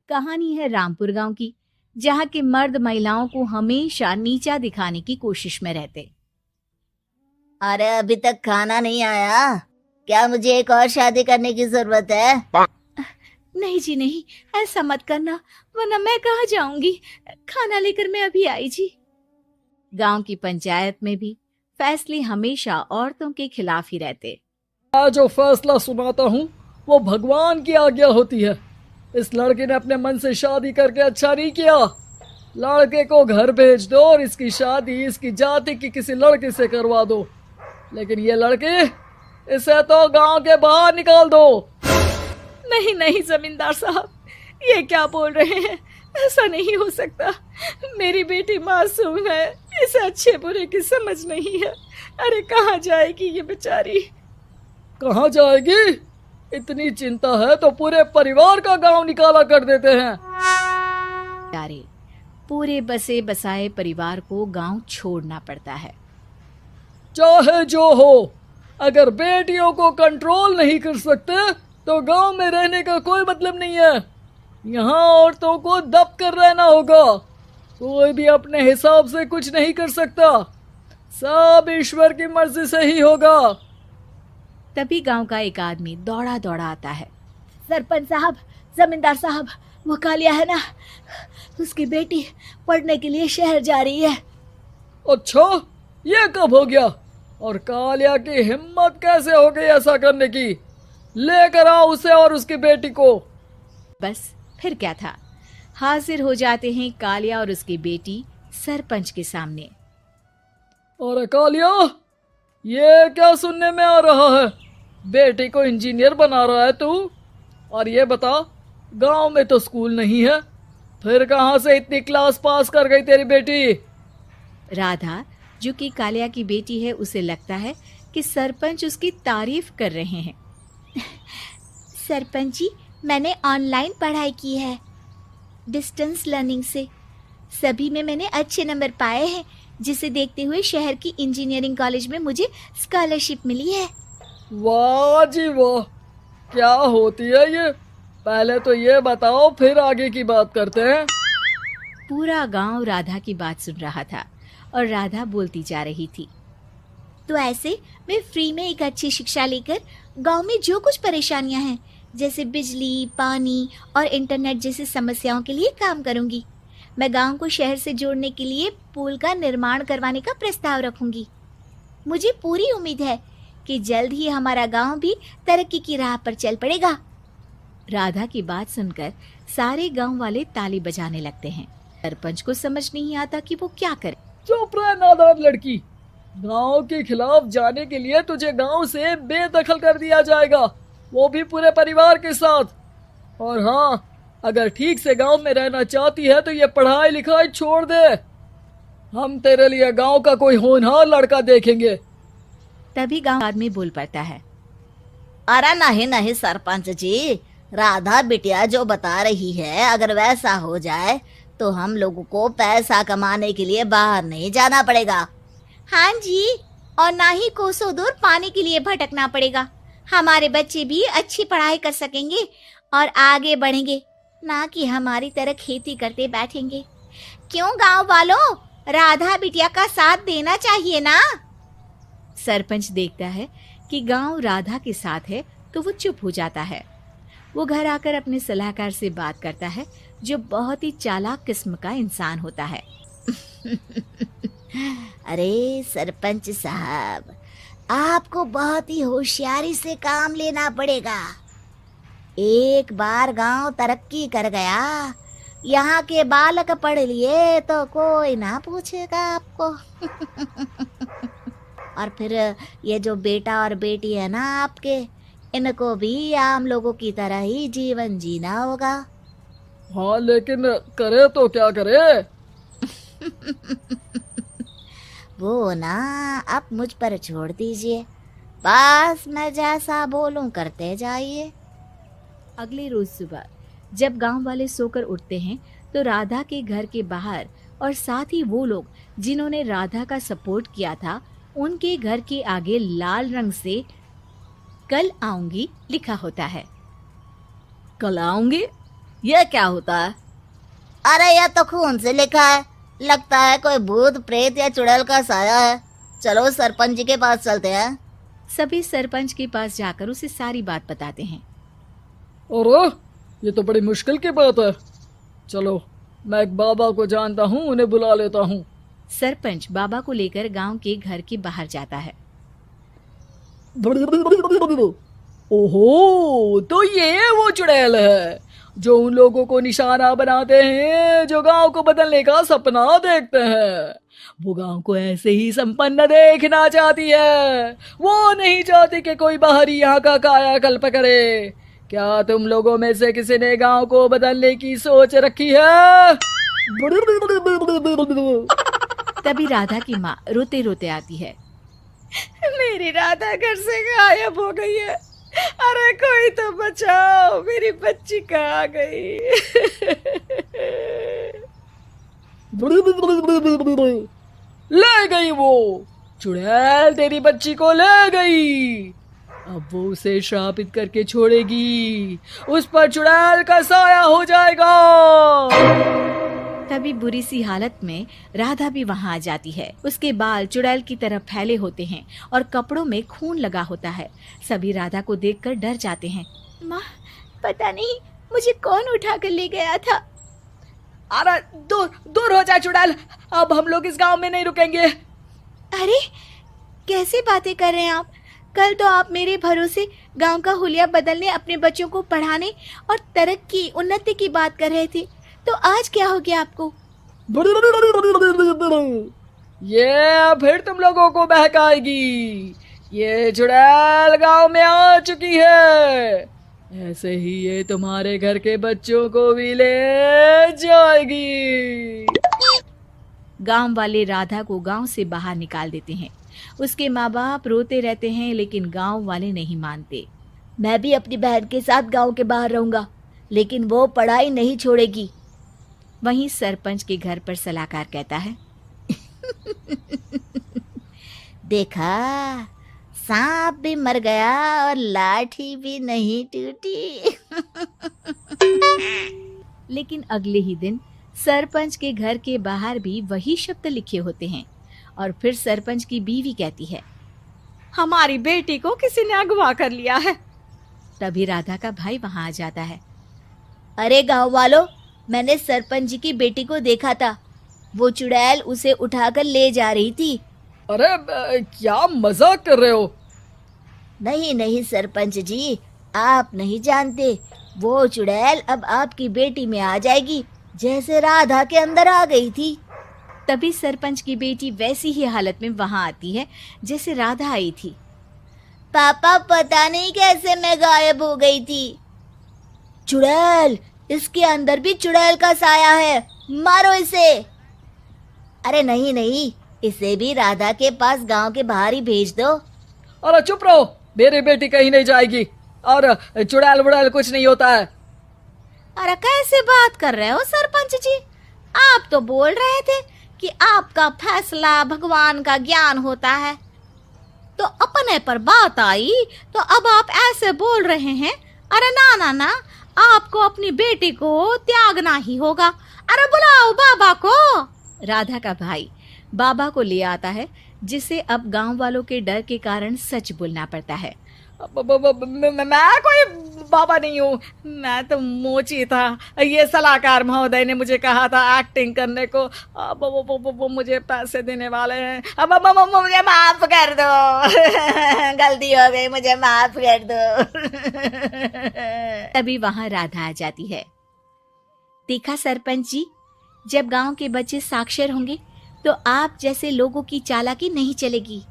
कहानी है रामपुर गांव की, जहां के मर्द महिलाओं को हमेशा नीचा दिखाने की कोशिश में रहते। अरे अभी तक खाना नहीं आया, क्या मुझे एक और शादी करने की जरूरत है? नहीं जी नहीं, ऐसा मत करना, वरना मैं कहाँ जाऊंगी। खाना लेकर मैं अभी आई जी। गांव की पंचायत में भी फैसले हमेशा औरतों के खिलाफ ही रहते। मैं जो फैसला सुनाता हूँ वो भगवान की आज्ञा होती है। इस लड़के ने अपने मन से शादी करके अच्छा नहीं किया। लड़के को घर भेज दो और इसकी शादी इसकी जाति की किसी लड़के से करवा दो, लेकिन ये लड़की, इसे तो गांव के बाहर निकाल दो। नहीं नहीं जमींदार साहब, ये क्या बोल रहे हैं? ऐसा नहीं हो सकता। मेरी बेटी मासूम है, इसे अच्छे बुरे की समझ नहीं है। अरे कहाँ जाएगी ये बेचारी? कहाँ जाएगी? इतनी चिंता है तो पूरे परिवार का गांव निकाला कर देते हैं। अरे पूरे बसे बसाए परिवार को गांव छोड़ना पड़ता है। चाहे जो हो, अगर बेटियों को कंट्रोल नहीं कर सकते तो गांव में रहने का कोई मतलब नहीं है। यहाँ औरतों को दब कर रहना होगा। कोई भी अपने हिसाब से कुछ नहीं कर सकता, सब ईश्वर की मर्जी से ही होगा। तभी गांव का एक आदमी दौड़ा दौड़ा आता है। सरपंच साहब, जमींदार साहब, वो कालिया है ना, उसकी बेटी पढ़ने के लिए शहर जा रही है। अच्छा, ये कब हो गया? और कालिया की हिम्मत कैसे हो गई ऐसा करने की? लेकर आओ उसे और उसकी बेटी को। बस फिर क्या था, हाजिर हो जाते हैं कालिया और उसकी बेटी सरपंच के सामने। अरे कालिया, ये क्या सुनने में आ रहा है? बेटी को इंजीनियर बना रहा है तू? और ये बता, गांव में तो स्कूल नहीं है, फिर कहां से इतनी क्लास पास कर गई तेरी बेटी? राधा, जो कि कालिया की बेटी है, उसे लगता है कि सरपंच उसकी तारीफ कर रहे हैं। सरपंच जी, मैंने ऑनलाइन पढ़ाई की है, डिस्टेंस लर्निंग से। सभी में मैंने अच्छे नंबर पाए हैं, जिसे देखते हुए शहर की इंजीनियरिंग कॉलेज में मुझे स्कॉलरशिप मिली है। वाह जी वाह, क्या होती है ये? पहले तो ये बताओ, फिर आगे की बात करते हैं। पूरा गांव राधा की बात सुन रहा था और राधा बोलती जा रही थी। तो ऐसे मैं फ्री में एक अच्छी शिक्षा लेकर गांव में जो कुछ परेशानियां हैं, जैसे बिजली, पानी और इंटरनेट जैसी समस्याओं के लिए काम करूंगी। मैं गांव को शहर से जोड़ने के लिए पुल का निर्माण करवाने का प्रस्ताव रखूंगी। मुझे पूरी उम्मीद है कि जल्द ही हमारा गांव भी तरक्की की राह पर चल पड़ेगा। राधा की बात सुनकर सारे गांव वाले ताली बजाने लगते हैं। सरपंच को समझ नहीं आता कि वो क्या करे। चुप रह नादान लड़की, गांव के खिलाफ जाने के लिए तुझे गांव से बेदखल कर दिया जाएगा, वो भी पूरे परिवार के साथ। और हाँ, अगर ठीक से गांव में रहना चाहती है तो ये पढ़ाई लिखाई छोड़ दे। हम तेरे लिए गांव का कोई होनहार लड़का देखेंगे। तभी गांव आदमी बोल पड़ता है। अरे नहीं नहीं सरपंच जी, राधा बिटिया जो बता रही है, अगर वैसा हो जाए तो हम लोगों को पैसा कमाने के लिए बाहर नहीं जाना पड़ेगा। हाँ जी, और ना ही कोसों दूर पानी के लिए भटकना पड़ेगा। हमारे बच्चे भी अच्छी पढ़ाई कर सकेंगे और आगे बढ़ेंगे, ना कि हमारी तरह खेती करते बैठेंगे। क्यों गांव वालों, राधा बिटिया का साथ देना चाहिए ना। सरपंच देखता है कि गांव राधा के साथ है तो वो चुप हो जाता है। वो घर आकर अपने सलाहकार से बात करता है, जो बहुत ही चालाक किस्म का इंसान होता है। अरे सरपंच साहब, आपको बहुत ही होशियारी से काम लेना पड़ेगा। एक बार गांव तरक्की कर गया, यहाँ के बालक पढ़ लिए तो कोई ना पूछेगा आपको। और फिर ये जो बेटा और बेटी है ना आपके, इनको भी आम लोगों की तरह ही जीवन जीना होगा। हाँ, लेकिन करे तो क्या करे? वो ना आप मुझ पर छोड़ दीजिए, बस मैं जैसा बोलूं करते जाइए। अगले रोज सुबह जब गांव वाले सोकर उठते हैं तो राधा के घर के बाहर और साथ ही वो लोग जिन्होंने राधा का सपोर्ट किया था, उनके घर के आगे लाल रंग से कल आऊंगी लिखा होता है। कल आऊंगी? यह क्या होता है? अरे यह तो खून से लिखा है, लगता है कोई भूत प्रेत या चुड़ैल का साया है। चलो सरपंच जी के पास चलते हैं। सभी सरपंच के पास जाकर उसे सारी बात बताते हैं। अरे ये तो बड़ी मुश्किल की बात है। चलो मैं एक बाबा को जानता हूँ, उन्हें बुला लेता हूँ। सरपंच बाबा को लेकर गांव के घर के बाहर जाता है। ओहो, तो ये वो चुड़ैल है जो उन लोगों को निशाना बनाते हैं जो गांव को बदलने का सपना देखते हैं। वो गांव को ऐसे ही संपन्न देखना चाहती है। वो नहीं चाहती कि कोई बाहरी यहाँ का कायाकल्प करे। क्या तुम लोगों में से किसी ने गांव को बदलने की सोच रखी है? तभी राधा की माँ रोते रोते आती है। मेरी राधा घर से गायब हो गई है। अरे कोई तो बचाओ, मेरी बच्ची कहाँ गई? ले गई वो चुड़ैल, तेरी बच्ची को ले गई। अब वो उसे श्रापित करके छोड़ेगी, उस पर चुड़ैल का साया हो जाएगा। तभी बुरी सी हालत में राधा भी वहां आ जाती है। उसके बाल चुड़ैल की तरह फैले होते हैं और कपड़ों में खून लगा होता है। सभी राधा को देखकर डर जाते हैं। माँ, पता नहीं मुझे कौन उठा कर ले गया था। अरे दूर दूर हो जा चुड़ैल, अब हम लोग इस गांव में नहीं रुकेंगे। अरे कैसे बातें कर रहे हैं आप? कल तो आप मेरे भरोसे गांव का हुलिया बदलने, अपने बच्चों को पढ़ाने और तरक्की उन्नति की बात कर रहे थे, तो आज क्या हो गया आपको? ये फिर तुम लोगों को बहकाएगी। ये चुड़ैल गांव में आ चुकी है, ऐसे ही ये तुम्हारे घर के बच्चों को भी ले जाएगी। गांव वाले राधा को गांव से बाहर निकाल देते हैं। उसके माँ बाप रोते रहते हैं, लेकिन गांव वाले नहीं मानते। मैं भी अपनी बहन के साथ गांव के बाहर रहूंगा, लेकिन वो पढ़ाई नहीं छोड़ेगी। वहीं सरपंच के घर पर सलाहकार कहता है। देखा, सांप भी मर गया और लाठी भी नहीं टूटी। लेकिन अगले ही दिन सरपंच के घर के बाहर भी वही शब्द लिखे होते हैं। और फिर सरपंच की बीवी कहती है, हमारी बेटी को किसी ने अगवा कर लिया है। तभी राधा का भाई वहां आ जाता है। अरे गांव वालों, मैंने सरपंच जी की बेटी को देखा था। वो चुड़ैल उसे उठाकर ले जा रही थी। अरे क्या मजाक कर रहे हो? नहीं नहीं सरपंच जी, आप नहीं जानते। वो चुड़ैल अब आपकी बेटी में आ जाएगी, जैसे राधा के अंदर आ गई थी। तभी सरपंच की बेटी वैसी ही हालत में वहां आती है जैसे राधा आई थी। पापा, पता नहीं कैसे मैं गायब हो गई थी। चुड़ैल, इसके अंदर भी चुड़ैल का साया है, मारो इसे। अरे नहीं नहीं, इसे भी राधा के पास गांव के बाहर ही भेज दो। अरे चुप रहो, मेरी बेटी कहीं नहीं जाएगी और चुड़ैल वुड़ैल कुछ नहीं होता है। अरे कैसे बात कर रहे हो सरपंच जी? आप तो बोल रहे थे कि आपका फैसला भगवान का ज्ञान होता है, तो अपने पर बात आई तो अब आप ऐसे बोल रहे हैं। अरे ना ना ना, आपको अपनी बेटी को त्यागना ही होगा। अरे बुलाओ बाबा को। राधा का भाई बाबा को ले आता है, जिसे अब गांव वालों के डर के कारण सच बोलना पड़ता है। मैं कोई बाबा नहीं हूँ, मैं तो मोची था। ये सलाहकार महोदय ने मुझे कहा था एक्टिंग करने को। अब वो मुझे पैसे देने वाले हैं। अब मुझे माफ कर दो। गलती हो गई, मुझे माफ कर दो। तभी वहां राधा आ जाती है। देखा सरपंच जी, जब गांव के बच्चे साक्षर होंगे तो आप जैसे लोगों की चालाकी नहीं चलेगी।